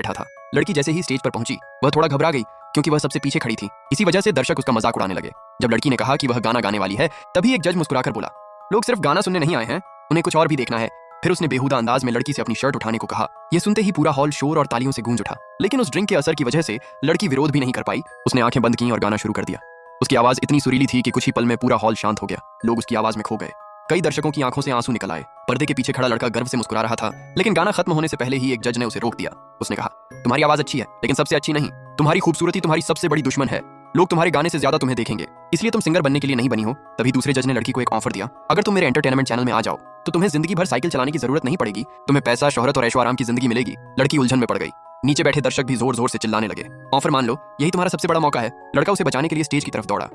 बैठा था। लड़की जैसे ही स्टेज पर पहुंची वह थोड़ा घबरा गई क्योंकि वह सबसे पीछे खड़ी थी। इसी वजह से दर्शक उसका मजाक उड़ाने लगे। जब लड़की ने कहा कि वह गाना गाने वाली है, तभी एक जज मुस्कुराकर बोला, लोग सिर्फ गाना सुनने नहीं आए हैं, उन्हें कुछ और भी देखना है। फिर उसने बेहुदा अंदाज में लड़की से अपनी शर्ट उठाने को कहा। यह सुनते ही पूरा हॉल शोर और तालियों से गूंज उठा। लेकिन उस ड्रिंक के असर की वजह से लड़की विरोध भी नहीं कर पाई। उसने आंखें बंद की और गाना शुरू कर दिया। उसकी आवाज इतनी सुरीली थी कि कुछ ही पल में पूरा हॉल शांत हो गया। लोग उसकी आवाज में खो गए। कई दर्शकों की आंखों से आंसू निकल आए। पर्दे के पीछे खड़ा लड़का गर्व से मुस्कुरा रहा था, लेकिन गाना खत्म होने से पहले ही एक जज ने उसे रोक दिया। उसने कहा, तुम्हारी आवाज अच्छी है, लेकिन सबसे अच्छी नहीं। तुम्हारी खूबसूरती तुम्हारी सबसे बड़ी दुश्मन है। लोग तुम्हारे गाने से ज्यादा तुम्हें देखेंगे, इसलिए तुम सिंगर बनने के लिए नहीं बनी हो। तभी दूसरे जज ने लड़की को एक ऑफर दिया, अगर तुम मेरे एंटरटेनमेंट चैनल में आ जाओ तो तुम्हें जिंदगी भर साइकिल चलाने की जरूरत नहीं पड़ेगी, तुम्हें पैसा, शोहरत और ऐशो आराम की जिंदगी मिलेगी। लड़की उलझन में पड़ गई। नीचे बैठे दर्शक भी जोर जोर से चिल्लाने लगे, ऑफर मान लो, यही तुम्हारा सबसे बड़ा मौका है। लड़का उसे बचाने के लिए स्टेज की तरफ दौड़ा,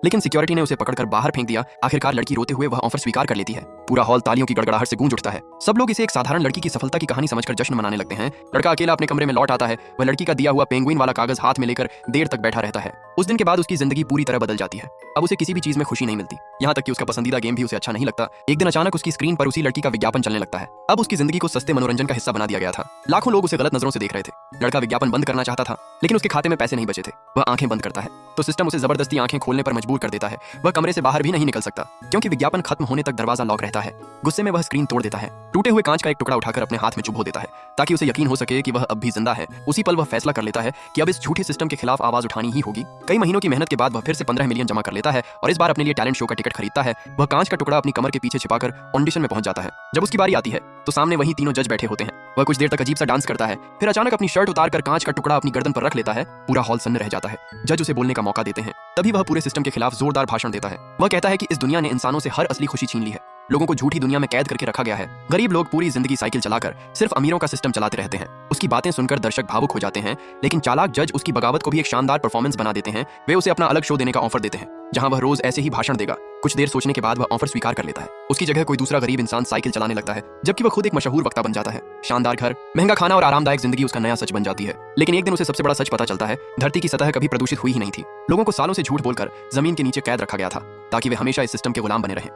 लेकिन सिक्योरिटी ने उसे पकड़कर बाहर फेंक दिया। आखिरकार लड़की रोते हुए वह ऑफर स्वीकार कर लेती है। पूरा हॉल तालियों की गड़गड़ाहट से गूंज उठता है। सब लोग इसे एक साधारण लड़की की सफलता की कहानी समझकर जश्न मनाने लगते हैं। लड़का अकेला अपने कमरे में लौट आता है। वह लड़की का दिया हुआ पेंगुइन वाला कागज हाथ में लेकर देर तक बैठा रहता है। उस दिन के बाद उसकी जिंदगी पूरी तरह बदल जाती है। अब उसे किसी भी चीज में खुशी नहीं मिलती, यहाँ तक कि उसका पसंदीदा गेम भी उसे अच्छा नहीं लगता। एक दिन अचानक उसकी स्क्रीन पर उसी लड़की का विज्ञापन चलने लगता है। अब उसकी जिंदगी को सस्ते मनोरंजन का हिस्सा बना दिया गया था। लाखों लोग उसे गलत नजरों से देख रहे थे। लड़का विज्ञापन बंद करना चाहता था, लेकिन उसके खाते में पैसे नहीं बचे थे। वह आंखें बंद करता है तो सिस्टम उसे जबरदस्ती आंखें खोलने पर मजबूर कर देता है। वह कमरे से बाहर भी नहीं निकल सकता, क्योंकि विज्ञापन खत्म होने तक दरवाजा लॉक रहता है। गुस्से में वह स्क्रीन तोड़ देता है। टूटे हुए कांच का एक टुकड़ा उठाकर अपने हाथ में चुभो देता है, ताकि उसे यकीन हो सके कि वह अब भी जिंदा है। उसी पल वह फैसला कर लेता है कि अब इस झूठे सिस्टम के खिलाफ आवाज उठानी ही होगी। कई महीनों की मेहनत के बाद वह फिर से 15 मिलियन जमा कर लेता है और इस बार अपने लिए टैलेंट शो का टिकट खरीदता है। वह कांच का टुकड़ा अपनी कमर के पीछे छिपाकर ऑडिशन में पहुंच जाता है। जब उसकी बारी आती है तो सामने वही तीनों जज बैठे होते हैं। वह कुछ देर तक अजीब सा डांस करता है, फिर अचानक अपनी शर्ट उतारकर कांच का टुकड़ा अपनी गर्दन पर रख लेता है। पूरा हॉल सन्न रह जाता है। जज उसे बोलने का मौका देते हैं। तभी वह पूरे सिस्टम के खिलाफ जोरदार भाषण देता है। वह कहता है कि इस दुनिया ने इंसानों से हर असली खुशी छीन ली है। लोगों को झूठी दुनिया में कैद करके रखा गया है। गरीब लोग पूरी जिंदगी साइकिल चलाकर सिर्फ अमीरों का सिस्टम चलाते रहते हैं। उसकी बातें सुनकर दर्शक भावुक हो जाते हैं, लेकिन चालाक जज उसकी बगावत को भी एक शानदार परफॉर्मेंस बना देते हैं। वे उसे अपना अलग शो देने का ऑफर देते हैं, जहां वह रोज ऐसे ही भाषण देगा। कुछ देर सोचने के बाद वह ऑफर स्वीकार कर लेता है। उसकी जगह कोई दूसरा गरीब इंसान साइकिल चलाने लगता है, जबकि वह खुद एक मशहूर वक्ता बन जाता है। शानदार घर, महंगा खाना और आरामदायक जिंदगी उसका नया सच बन जाती है। लेकिन एक दिन उसे सबसे बड़ा सच पता चलता है, धरती की सतह कभी प्रदूषित हुई ही नहीं थी। लोगों को सालों से झूठ बोलकर जमीन के नीचे कैद रखा गया था, ताकि वे हमेशा इस सिस्टम के गुलाम बने रहें।